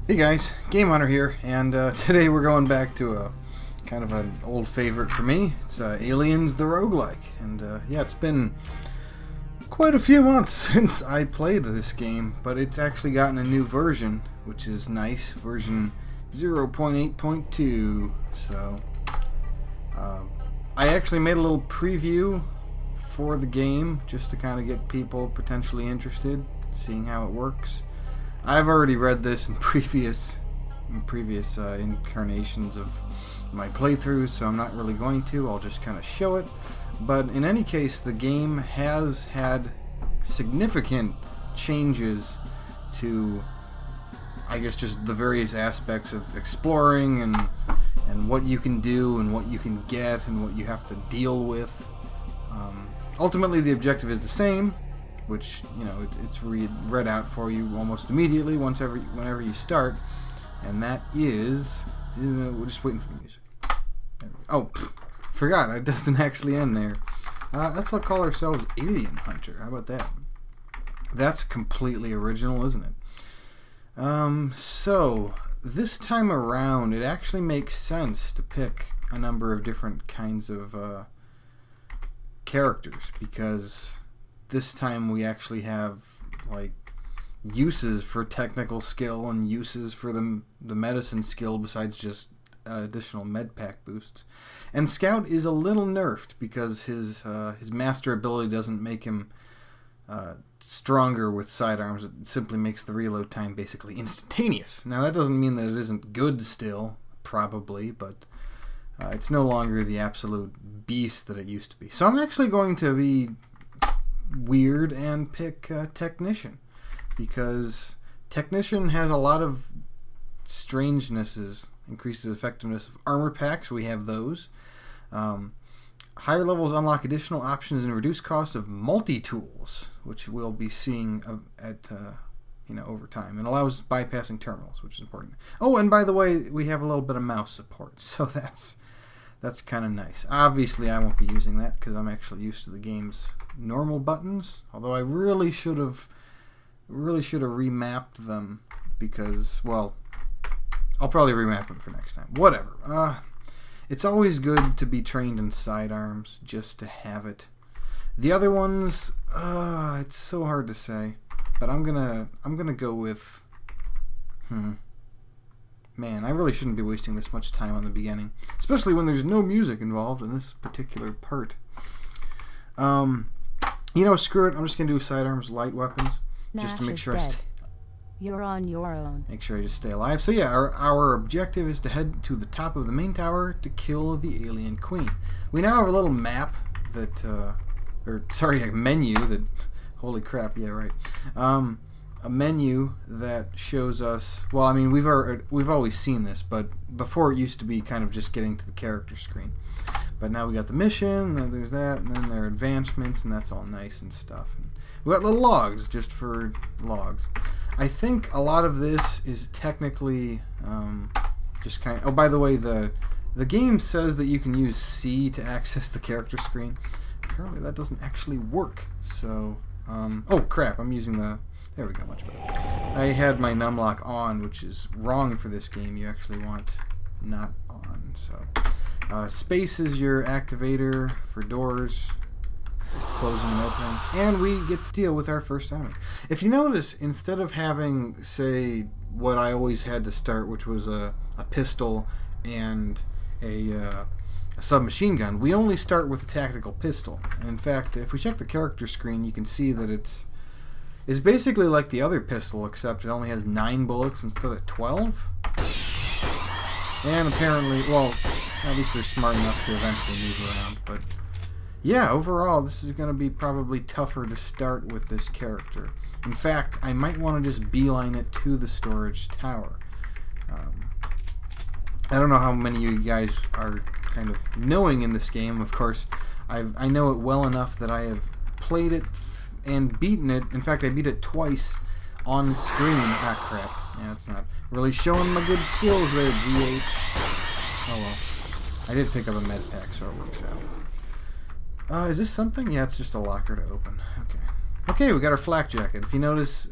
Hey guys, Game Hunter here, and today we're going back to a kind of an old favorite for me. It's Aliens the Roguelike, and yeah, it's been quite a few months since I played this game, but it's actually gotten a new version, which is nice, version 0.8.2. So I actually made a little preview for the game just to kind of get people potentially interested, seeing how it works. I've already read this in previous incarnations of my playthroughs, so I'm not really going to. I'll just kind of show it. But in any case, the game has had significant changes to, I guess, just the various aspects of exploring and what you can do and what you can get and what you have to deal with. Ultimately, the objective is the same, which, you know, it's read out for you almost immediately whenever you start, and that is, we're just waiting for the music. Oh, forgot, it doesn't actually end there. Let's call ourselves Alien Hunter. How about that? That's completely original, isn't it? So this time around, it actually makes sense to pick a number of different kinds of characters, because this time we actually have like uses for technical skill and uses for the medicine skill besides just additional med pack boosts. And Scout is a little nerfed because his master ability doesn't make him stronger with sidearms. It simply makes the reload time basically instantaneous. Now that doesn't mean that it isn't good still, probably, but it's no longer the absolute beast that it used to be. So I'm actually going to be weird and pick Technician, because Technician has a lot of strangenesses. Increases effectiveness of armor packs, we have those. Higher levels unlock additional options and reduce costs of multi-tools, which we'll be seeing at over time, and allows bypassing terminals, which is important. Oh, and by the way, we have a little bit of mouse support, so that's kind of nice. Obviously, I won't be using that because I'm actually used to the game's normal buttons. Although I really should have remapped them, because, well, I'll probably remap them for next time. Whatever. It's always good to be trained in sidearms just to have it. The other ones, it's so hard to say, but I'm gonna go with. Man, I really shouldn't be wasting this much time on the beginning, especially when there's no music involved in this particular part. You know, screw it. I'm just gonna do sidearms, light weapons, just to make sure You're on your own. Make sure I just stay alive. So yeah, our objective is to head to the top of the main tower to kill the alien queen. We now have a little map that, a menu that. Holy crap! Yeah, right. A menu that shows us. Well, I mean, we've always seen this, but before it used to be kind of just getting to the character screen. But now we got the mission, and there's that, and then there are advancements, and that's all nice and stuff. And we got little logs just for logs. I think a lot of this is technically just kind of. Oh, by the way, the game says that you can use C to access the character screen. Apparently, that doesn't actually work. So, oh crap! I'm using the. There we go, much better. I had my numlock on, which is wrong for this game. You actually want not on. So, space is your activator for doors, closing and opening, and we get to deal with our first enemy. If you notice, instead of having, say, what I always had to start, which was a pistol and a submachine gun, we only start with a tactical pistol. And in fact, if we check the character screen, you can see that it's basically like the other pistol, except it only has 9 bullets instead of 12. And apparently, well, at least they're smart enough to eventually move around. But yeah, overall, this is going to be probably tougher to start with this character. In fact, I might want to just beeline it to the storage tower. I don't know how many of you guys are kind of knowing in this game. Of course, I know it well enough that I have played it and beaten it. In fact, I beat it twice on screen. Ah, crap. Yeah, it's not really showing my good skills there, GH. Oh well. I did pick up a med pack, so it works out. Is this something? Yeah, it's just a locker to open. Okay. Okay, we got our flak jacket. If you notice,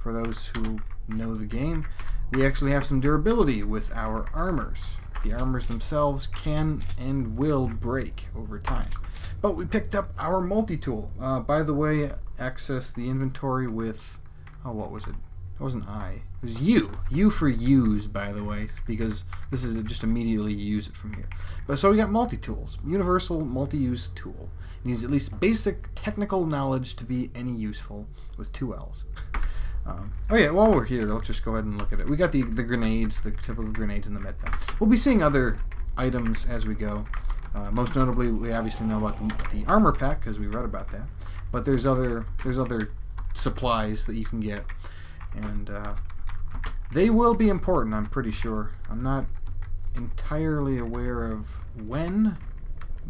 for those who know the game, we actually have some durability with our armors. The armors themselves can and will break over time. But we picked up our multi-tool. By the way, access the inventory with... Oh, what was it? It wasn't I. It was U. U for use, by the way, because this is just immediately use it from here. But so we got multi-tools. Universal multi-use tool. It needs at least basic technical knowledge to be any useful, with 2 L's. Oh yeah, while we're here, let's just go ahead and look at it. We got the grenades, the typical grenades in the med pack. We'll be seeing other items as we go. Most notably, we obviously know about the armor pack, because we read about that. But there's other supplies that you can get. And they will be important, I'm pretty sure. I'm not entirely aware of when,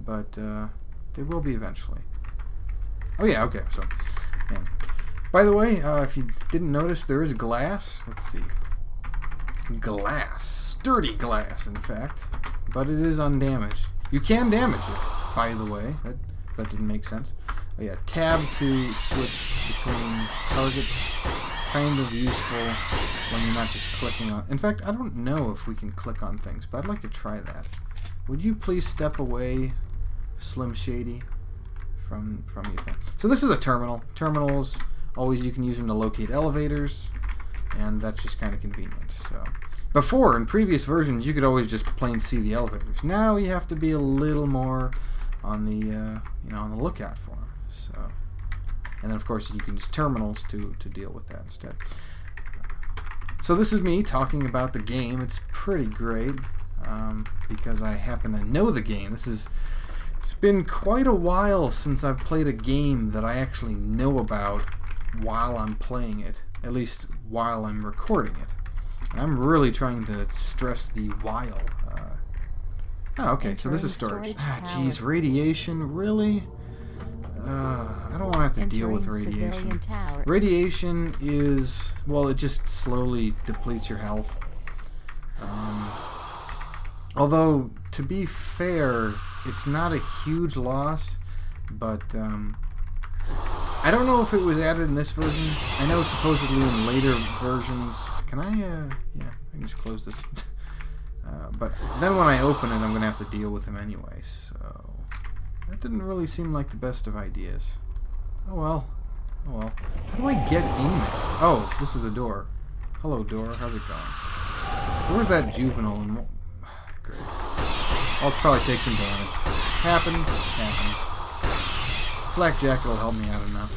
but they will be eventually. Oh yeah, okay, so, man. By the way, if you didn't notice, there is glass. Let's see. Glass. Sturdy glass, in fact. But it is undamaged. You can damage it, by the way. That didn't make sense. Oh yeah, tab to switch between targets. Kind of useful when you're not just clicking on... In fact, I don't know if we can click on things, but I'd like to try that. Would you please step away, Slim Shady, from your thing? So this is a terminal. Terminals, always you can use them to locate elevators, and that's just kind of convenient. So before, in previous versions, you could always just plain see the elevators. Now you have to be a little more on the on the lookout for them. So. And then, of course, you can use terminals to deal with that instead. So this is me talking about the game. It's pretty great because I happen to know the game. It's been quite a while since I've played a game that I actually know about while I'm playing it, at least while I'm recording it. And I'm really trying to stress the while. Oh, okay, so this is storage. Ah, jeez, radiation, really? I don't want to have to deal with radiation. Radiation is, well, it just slowly depletes your health. Although, to be fair, it's not a huge loss, but I don't know if it was added in this version. I know supposedly in later versions. Can I, yeah, I can just close this. But then when I open it, I'm going to have to deal with him anyway, so... That didn't really seem like the best of ideas. Oh well. Oh well. How do I get in there? Oh, this is a door. Hello, door. How's it going? So where's that juvenile? Great. I'll probably take some damage. Happens. Flak jacket will help me out enough.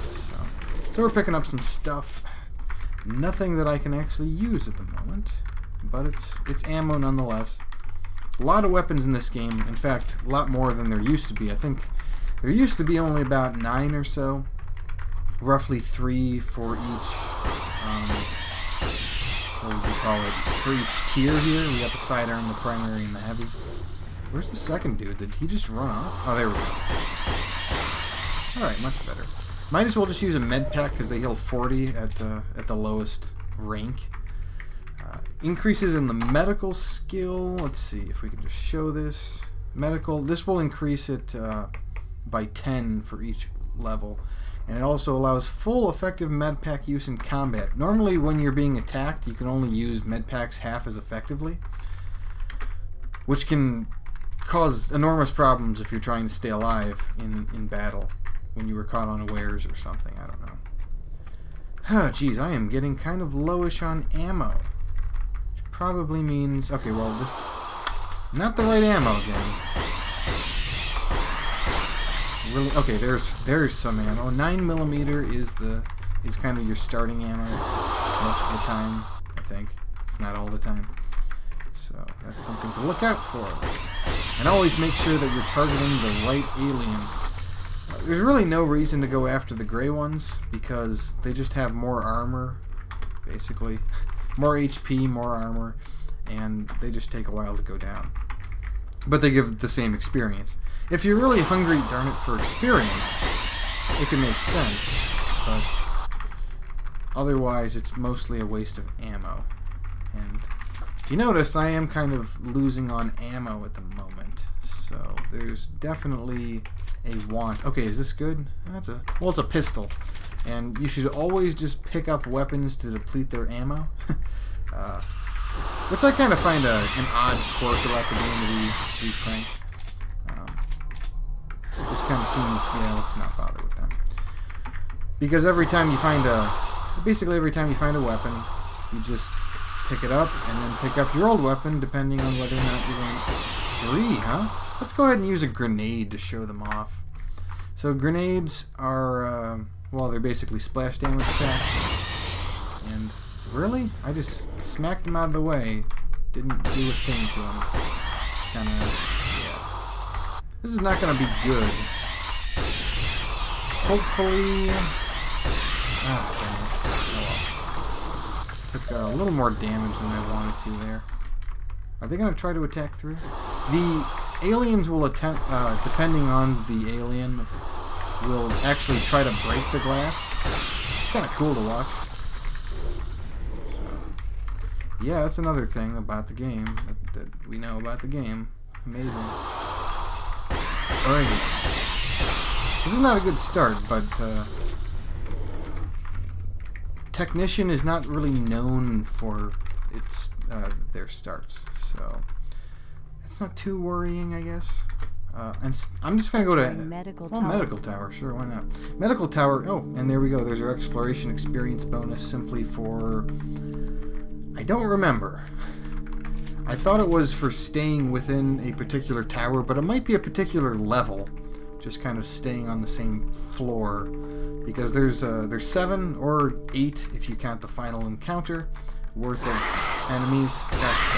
So we're picking up some stuff. Nothing that I can actually use at the moment, but it's ammo nonetheless. A lot of weapons in this game. In fact, a lot more than there used to be. I think there used to be only about 9 or so. Roughly 3 for each, what would you call it? For each tier here. We got the sidearm, the primary, and the heavy. Where's the second dude? Did he just run off? Oh, there we go. Alright, much better. Might as well just use a med pack because they heal 40 at the lowest rank. Increases in the medical skill. Let's see if we can just show this. Medical. This will increase it by 10 for each level. And it also allows full effective med pack use in combat. Normally when you're being attacked, you can only use med packs half as effectively, which can cause enormous problems if you're trying to stay alive in battle when you were caught unawares or something. I don't know. Oh, geez, I am getting kind of lowish on ammo. Probably means, okay, well, this, not the right ammo again. Really, okay, there's some ammo. 9mm is kind of your starting ammo most of the time, I think, if not all the time. So that's something to look out for. And always make sure that you're targeting the right alien. There's really no reason to go after the gray ones because they just have more armor, basically. More HP, more armor, and they just take a while to go down. But they give the same experience. If you're really hungry, darn it, for experience, it can make sense, but otherwise it's mostly a waste of ammo. And if you notice, I am kind of losing on ammo at the moment, so there's definitely a want. Okay, is this good? Well, it's a pistol. And you should always just pick up weapons to deplete their ammo. Which I kind of find an odd quirk about the game, to be frank. It just kind of seems, yeah, let's not bother with them. Because every time you find basically every time you find a weapon, you just pick it up and then pick up your old weapon, depending on whether or not you're going 3, huh? Let's go ahead and use a grenade to show them off. So grenades are, well, they're basically splash damage attacks. And really? I just smacked him out of the way. Didn't do a thing to him. Just kind of, yeah. This is not going to be good. Hopefully... Ah, oh well. Took a little more damage than I wanted to there. Are they going to try to attack through? The aliens will attempt, depending on the alien, will actually try to break the glass. It's kind of cool to watch. Yeah, that's another thing about the game that we know about the game. Amazing. Alright. This is not a good start, but Technician is not really known for its their starts, so it's not too worrying, I guess. And I'm just going to go to Medical Tower. Sure, why not? Medical Tower. Oh, and there we go. There's our exploration experience bonus simply for... I don't remember. I thought it was for staying within a particular tower, but it might be a particular level, just kind of staying on the same floor, because there's 7 or 8 if you count the final encounter worth of enemies. Gosh,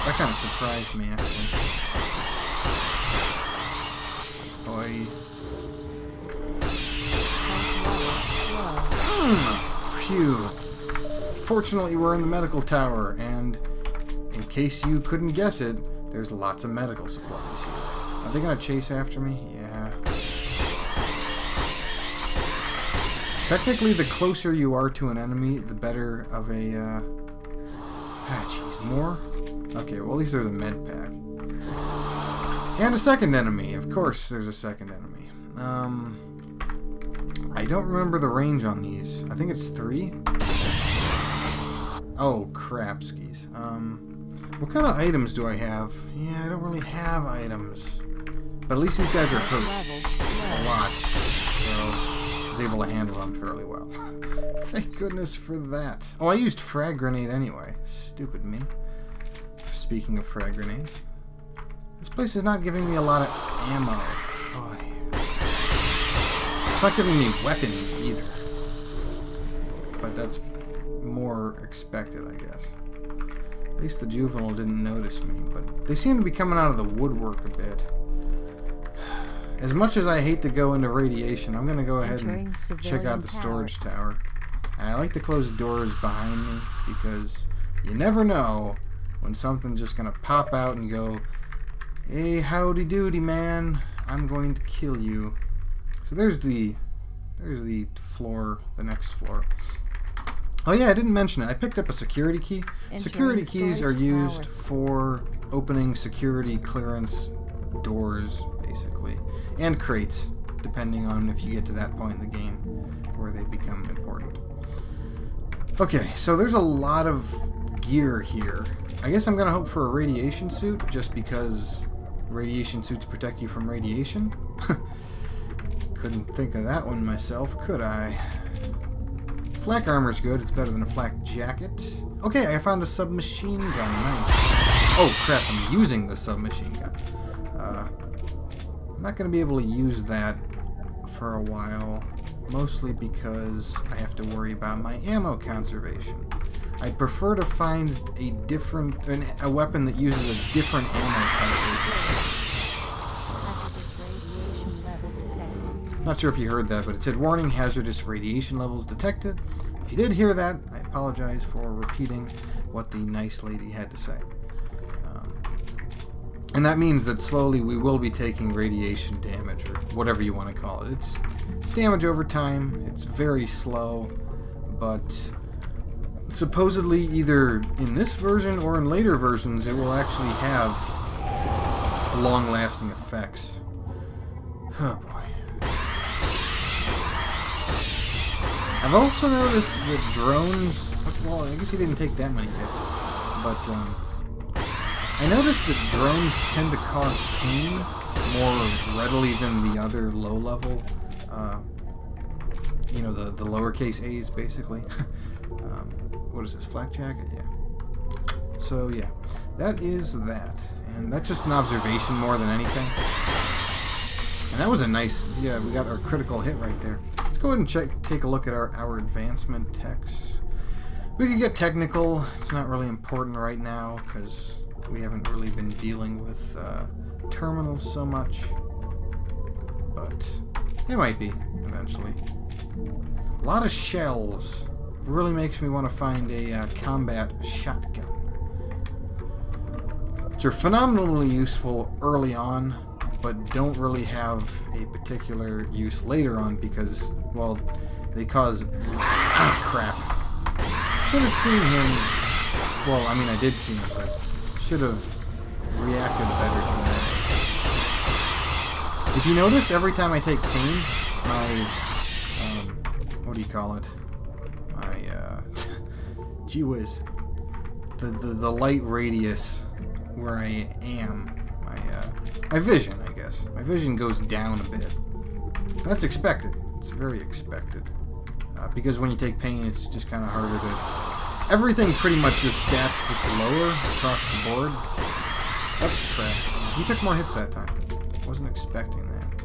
that kind of surprised me actually. Boy. Phew. Fortunately, we're in the medical tower, and in case you couldn't guess it, there's lots of medical supplies here. Are they gonna chase after me? Yeah. Technically, the closer you are to an enemy, the better of a, jeez, more? Okay, well, at least there's a med pack. And a second enemy. Of course, there's a second enemy. I don't remember the range on these. I think it's 3? Oh, crap, skis. What kind of items do I have? Yeah, I don't really have items. But at least these guys are hurt. A lot. So, I was able to handle them fairly well. Thank goodness for that. Oh, I used frag grenade anyway. Stupid me. Speaking of frag grenades. This place is not giving me a lot of ammo. Boy. It's not giving me weapons either. But that's more expected, I guess. At least the juvenile didn't notice me, but they seem to be coming out of the woodwork a bit. As much as I hate to go into radiation, I'm going to go ahead and check out the storage tower. I like to close doors behind me because you never know when something's just going to pop out and go, "Hey, howdy doody, man, I'm going to kill you." So there's the floor, the next floor. Oh yeah, I didn't mention it. I picked up a security key. Security keys are used for opening security clearance doors, basically. And crates, depending on if you get to that point in the game where they become important. Okay, so there's a lot of gear here. I guess I'm going to hope for a radiation suit, just because radiation suits protect you from radiation. Couldn't think of that one myself, could I? Flak armor's good. It's better than a flak jacket. Okay, I found a submachine gun. Nice. Oh, crap. I'm using the submachine gun. I'm not going to be able to use that for a while. Mostly because I have to worry about my ammo conservation. I'd prefer to find a weapon that uses a different ammo type, basically. Not sure if you heard that, but it said, "Warning, hazardous radiation levels detected." If you did hear that, I apologize for repeating what the nice lady had to say. And that means that slowly we will be taking radiation damage, or whatever you want to call it. It's damage over time. It's very slow, but supposedly either in this version or in later versions, it will actually have long-lasting effects. Oh boy. I've also noticed that drones, well, I guess he didn't take that many hits, But I noticed that drones tend to cause pain more readily than the other low-level, you know, the lowercase a's, basically. What is this, flak jacket? Yeah. So, yeah, that is that. And that's just an observation more than anything. And that was a nice, yeah, we got our critical hit right there. Let's go ahead and take a look at our advancement text. We could get technical. It's not really important right now because we haven't really been dealing with terminals so much. But it might be eventually. A lot of shells. Really makes me want to find a combat shotgun. Which are phenomenally useful early on, but don't really have a particular use later on because, well, they cause... Ah, crap. Should have seen him... Well, I mean, I did see him, but should have reacted better to that. If you notice, every time I take pain, my... what do you call it? My, gee whiz. The light radius where I am, my vision, I guess. My vision goes down a bit. That's expected. It's very expected. Because when you take pain, it's just kind of harder to... Everything, pretty much, your stats just lower across the board. Oh, crap. You took more hits that time. Wasn't expecting that.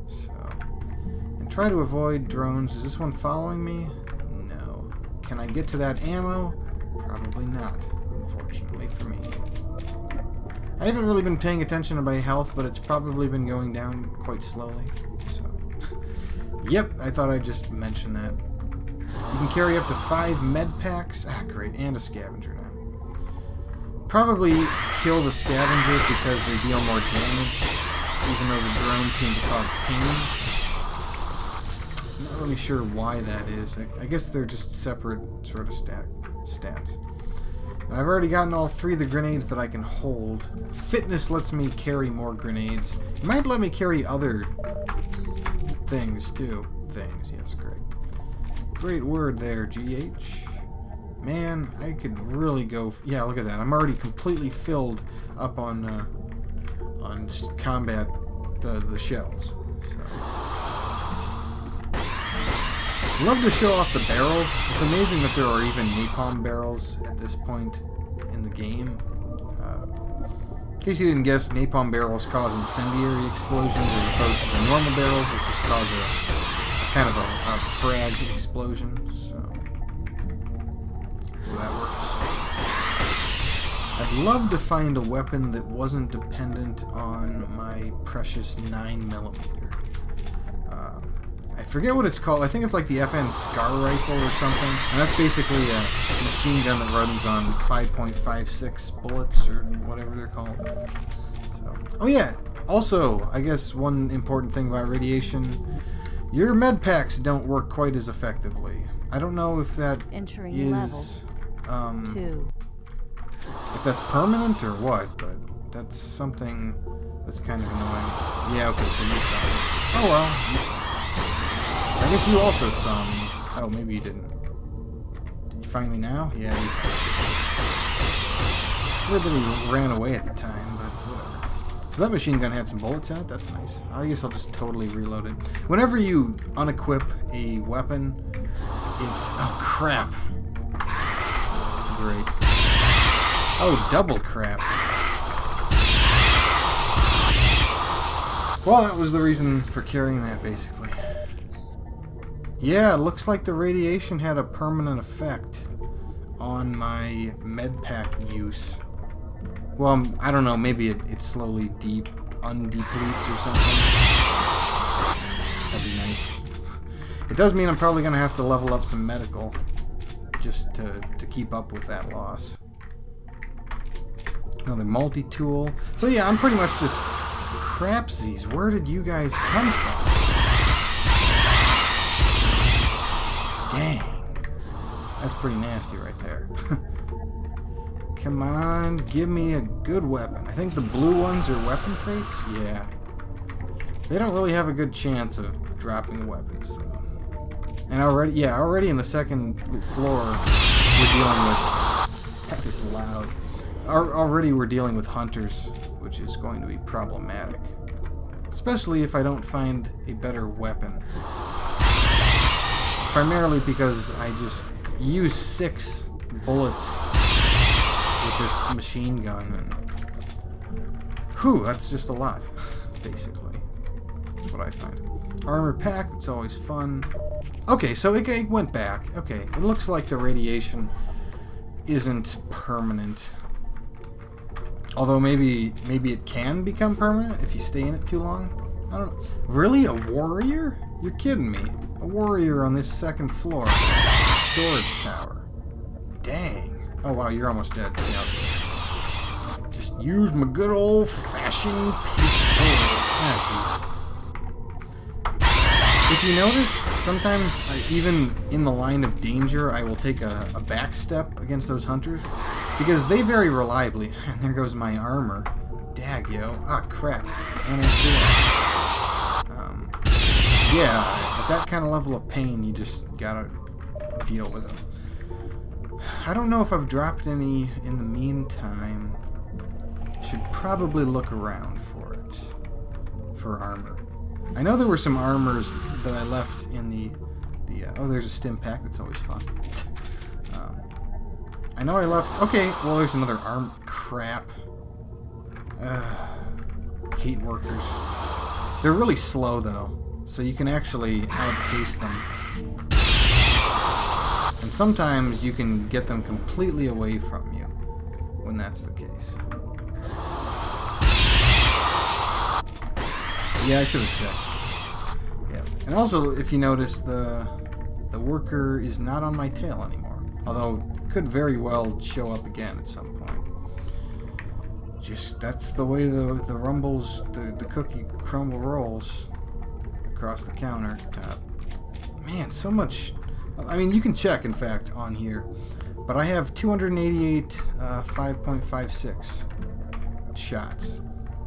So... And try to avoid drones. Is this one following me? No. Can I get to that ammo? Probably not, unfortunately for me. I haven't really been paying attention to my health, but it's probably been going down quite slowly. So, yep, I thought I'd just mention that. You can carry up to 5 med packs. Ah, great, and a scavenger now. Probably kill the scavenger because they deal more damage, even though the drones seem to cause pain. I'm not really sure why that is. I guess they're just separate sort of stats. And I've already gotten all 3 of the grenades that I can hold. Fitness lets me carry more grenades. It might let me carry other things, too. Things, yes, great. Great word there, GH. Man, I could really go... Yeah, look at that. I'm already completely filled up on combat, the shells. So... Love to show off the barrels. It's amazing that there are even napalm barrels at this point in the game. In case you didn't guess, napalm barrels cause incendiary explosions as opposed to the normal barrels, which just cause a kind of a frag explosion. So that works. I'd love to find a weapon that wasn't dependent on my precious 9mm. I forget what it's called. I think it's like the FN Scar Rifle or something. And that's basically a machine gun that runs on 5.56 bullets or whatever they're called. So. Oh yeah, also, I guess one important thing about radiation, your med packs don't work quite as effectively. I don't know if that is... level 2. If that's permanent or what, but that's something that's kind of annoying. Yeah, okay, so you saw me. Oh well, you saw me. I guess you also saw me. Oh, maybe you didn't. Did you find me now? Yeah, you found me. Everybody ran away at the time, but whatever. So that machine gun had some bullets in it. That's nice. I guess I'll just totally reload it. Whenever you unequip a weapon, it... Oh, crap. Great. Oh, double crap. Well, that was the reason for carrying that, basically. Yeah, it looks like the radiation had a permanent effect on my med pack use. Well, I don't know, maybe it slowly undepletes or something. That'd be nice. It does mean I'm probably going to have to level up some medical just to keep up with that loss. Another multi-tool. So yeah, I'm pretty much just... Crapsies, where did you guys come from? Dang. That's pretty nasty right there. Come on, give me a good weapon. I think the blue ones are weapon crates? Yeah. They don't really have a good chance of dropping weapons, though. And already in the second floor, we're dealing with... That is it's loud. Already we're dealing with hunters, which is going to be problematic. Especially if I don't find a better weapon. Primarily because I just use 6 bullets with this machine gun. And whew, that's just a lot, basically. That's what I find. Armor pack, that's always fun. Okay, so it went back. Okay, it looks like the radiation isn't permanent. Although maybe it can become permanent if you stay in it too long. I don't know. Really? A warrior? You're kidding me. A warrior on this 2nd floor. Storage tower. Dang. Oh wow, you're almost dead. Yeah, just use my good old-fashioned pistol. Ah, jeez. If you notice, sometimes, even in the line of danger, I will take a back step against those hunters. Because they very reliably... And there goes my armor. Dag, yo. Ah, crap. And yeah, at that kind of level of pain, you just gotta deal with them. I don't know if I've dropped any in the meantime. Should probably look around for it. For armor. I know there were some armors that I left in the oh, there's a stim pack. That's always fun. I know I left... Okay, well, there's another arm... Crap. Hate workers. They're really slow, though. So you can actually outpace them. And sometimes you can get them completely away from you when that's the case. Yeah, I should have checked. Yeah. And also, if you notice, the worker is not on my tail anymore. Although, could very well show up again at some point. Just, that's the way the rumbles, the cookie crumble rolls across the countertop. Man, so much... I mean, you can check, in fact, on here. But I have 288 5.56 shots.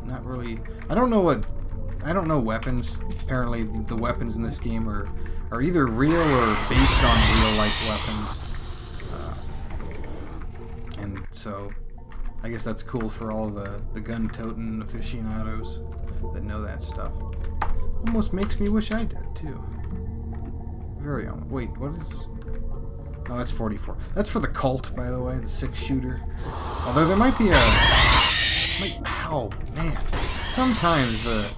Not really... I don't know weapons. Apparently, the weapons in this game are either real or based on real-like weapons. And so, I guess that's cool for all the gun-toting aficionados that know that stuff. Almost makes me wish I did, too. Very on. Wait, what is... Oh, that's 44. That's for the Colt, by the way, the 6-shooter. Although there might be a... Oh, man. Sometimes the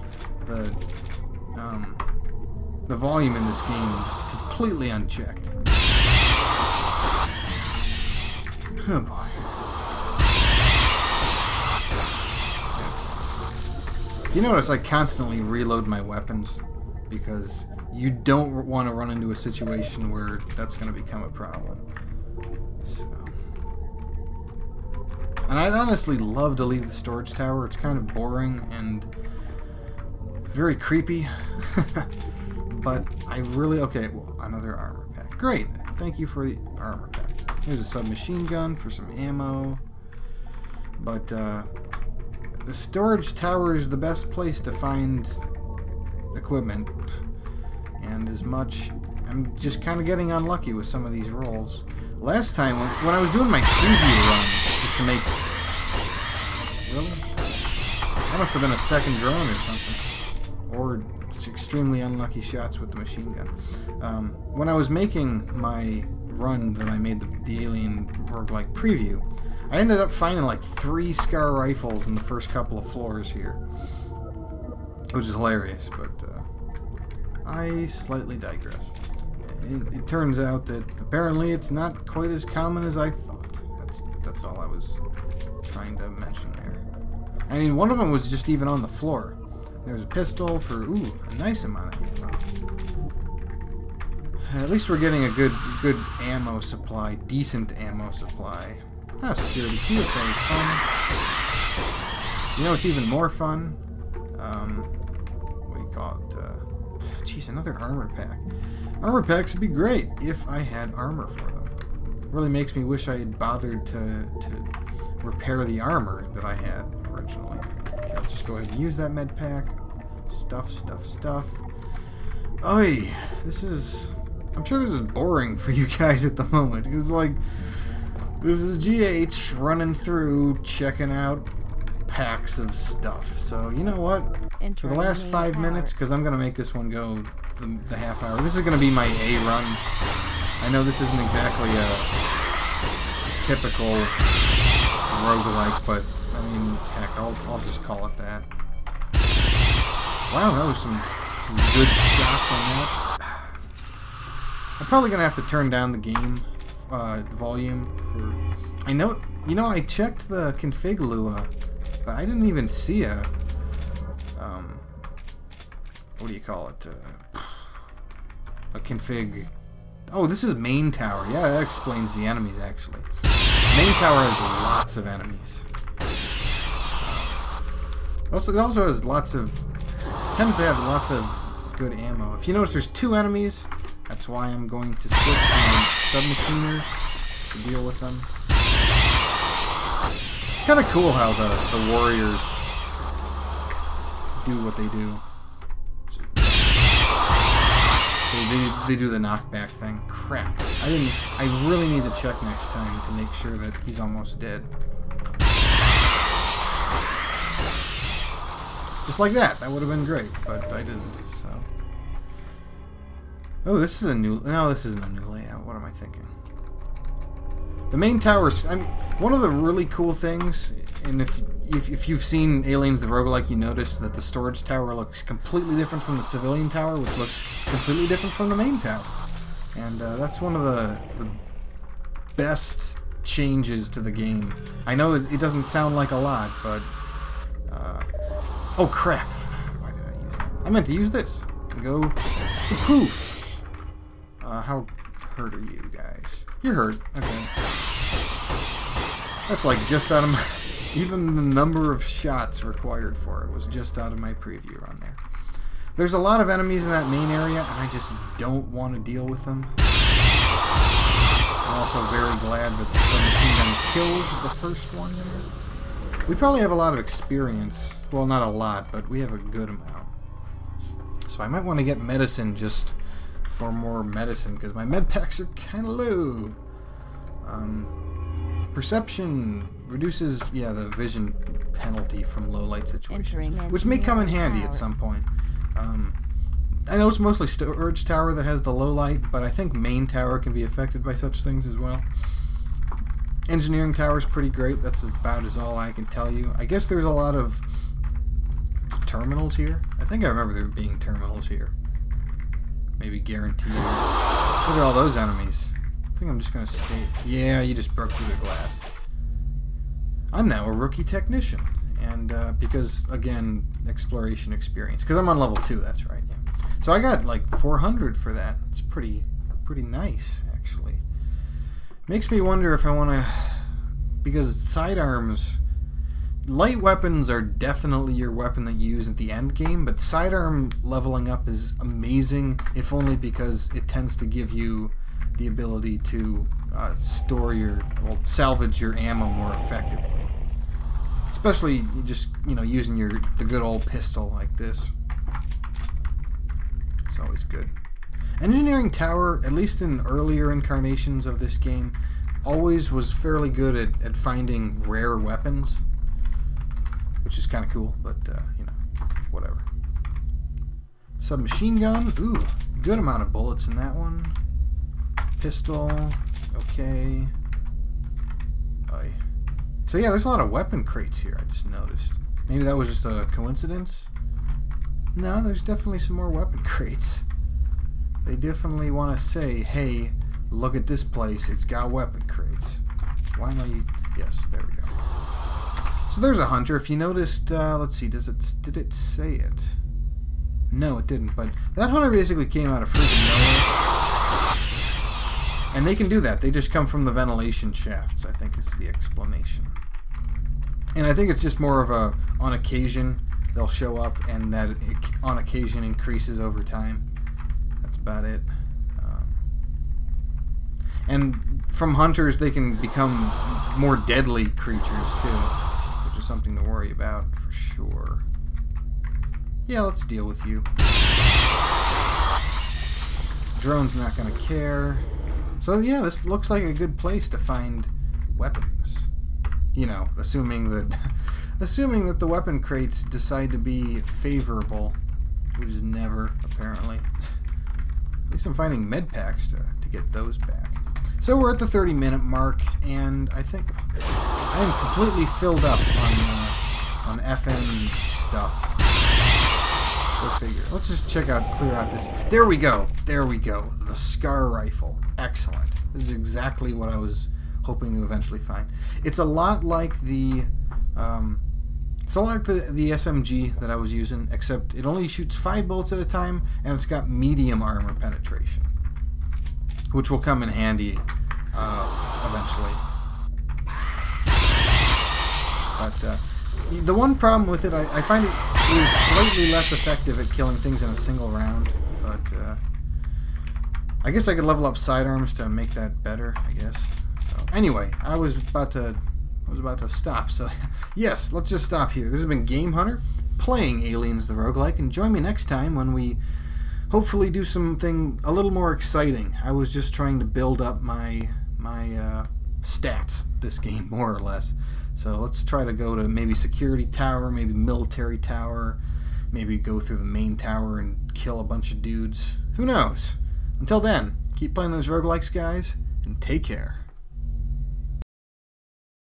volume in this game is completely unchecked. Oh, boy. You notice I constantly reload my weapons because you don't want to run into a situation where that's going to become a problem. So. And I'd honestly love to leave the storage tower. It's kind of boring and very creepy. But I really... Okay, well, another armor pack. Great! Thank you for the armor pack. Here's a submachine gun for some ammo. But, the storage tower is the best place to find equipment. And as much... I'm just kind of getting unlucky with some of these rolls. Last time, when I was doing my preview run, just to make... Really? That must have been a second drone or something. Or just extremely unlucky shots with the machine gun. When I was making my run that I made the Alien Roguelike preview, I ended up finding like 3 Scar rifles in the first couple of floors here. Which is hilarious, but I slightly digress. It turns out that apparently it's not quite as common as I thought. That's all I was trying to mention there. I mean, one of them was just even on the floor. There's a pistol for, ooh, a nice amount of ammo. At least we're getting a good ammo supply, decent ammo supply. Ah, security key, it's always fun. You know what's even more fun? What do you call it? Jeez, another armor pack. Armor packs would be great if I had armor for them. It really makes me wish I had bothered to repair the armor that I had originally. Okay, let's just go ahead and use that med pack. Stuff. Oy, this is... I'm sure this is boring for you guys at the moment. It was like... This is GH running through, checking out packs of stuff. So, you know what? For the last 5 minutes, because I'm going to make this one go the half hour. This is going to be my A run. I know this isn't exactly a typical roguelike, but, I mean, heck, I'll just call it that. Wow, that was some good shots on that. I'm probably going to have to turn down the game volume for... I know, you know, I checked the config Lua, but I didn't even see a... what do you call it? A config... Oh, this is main tower. Yeah, that explains the enemies, actually. Main tower has lots of enemies. It also has lots of... tends to have lots of good ammo. If you notice, there's 2 enemies. That's why I'm going to switch to my submachiner to deal with them. It's kind of cool how the warriors do what they do. They do the knockback thing. Crap. I really need to check next time to make sure that he's almost dead. Just like that. That would have been great, but I didn't, so... Oh, this is a new... No, this isn't a new layout. What am I thinking? The main tower's... I mean, one of the really cool things, and if you've seen Aliens the Roguelike, you noticed that the storage tower looks completely different from the civilian tower, which looks completely different from the main tower. And that's one of the best changes to the game. I know that it doesn't sound like a lot, but... oh, crap. Why did I use it? I meant to use this. And go skapoof. How hurt are you guys? You're hurt. Okay. That's like just out of my... Even the number of shots required for it was just out of my preview run there. There's a lot of enemies in that main area, and I just don't want to deal with them. I'm also very glad that the submachine gun killed the first one there. We probably have a lot of experience. Well, not a lot, but we have a good amount. So I might want to get medicine just for more medicine, because my med packs are kind of low. Perception reduces, yeah, the vision penalty from low light situations, which may come in handy at some point. I know it's mostly storage tower that has the low light, but I think main tower can be affected by such things as well. Engineering tower is pretty great. That's about as all I can tell you. I guess there's a lot of terminals here. I think I remember there being terminals here. Maybe guaranteed. Look at all those enemies. I think I'm just going to stay... Yeah, you just broke through the glass. I'm now a rookie technician. And because, again, exploration experience. Because I'm on level 2, that's right. Yeah. So I got like 400 for that. It's pretty nice, actually. Makes me wonder if I want to... Because sidearms... Light weapons are definitely your weapon that you use at the end game, but sidearm leveling up is amazing, if only because it tends to give you the ability to store your... Well, salvage your ammo more effectively. Especially just, you know, using the good old pistol like this. It's always good. Engineering Tower, at least in earlier incarnations of this game, always was fairly good at finding rare weapons, which is kind of cool, but, you know, whatever. Submachine gun, ooh, good amount of bullets in that one. Pistol, okay. Aye. So yeah, there's a lot of weapon crates here, I just noticed. Maybe that was just a coincidence? No, there's definitely some more weapon crates. They definitely want to say, hey, look at this place, it's got weapon crates. Why am I... Yes, there we go. So there's a hunter. If you noticed, let's see, did it say it? No, it didn't, but that hunter basically came out of freaking nowhere. And they can do that. They just come from the ventilation shafts, I think is the explanation. And I think it's just more of a, on occasion, they'll show up, and that on occasion increases over time. That's about it. And from hunters, they can become more deadly creatures, too. Which is something to worry about, for sure. Yeah, let's deal with you. Drone's not going to care. So, yeah, this looks like a good place to find weapons. You know, assuming that the weapon crates decide to be favorable, which is never, apparently. At least I'm finding med packs to get those back. So we're at the 30-minute mark, and I think I am completely filled up on FN stuff. Go figure. Let's just clear out this. There we go. There we go. The SCAR rifle. Excellent. This is exactly what I was hoping to eventually find. It's a lot like the SMG that I was using, except it only shoots 5 bullets at a time, and it's got medium armor penetration, which will come in handy eventually. But the one problem with it, I find it is slightly less effective at killing things in a single round. But I guess I could level up sidearms to make that better, I guess. So anyway, I was about to stop. So yes, let's just stop here. This has been Game Hunter playing Aliens the Roguelike, and join me next time when we hopefully do something a little more exciting. I was just trying to build up my stats this game, more or less. So let's try to go to maybe security tower, maybe military tower, maybe go through the main tower and kill a bunch of dudes. Who knows? Until then, keep playing those roguelikes, guys, and take care.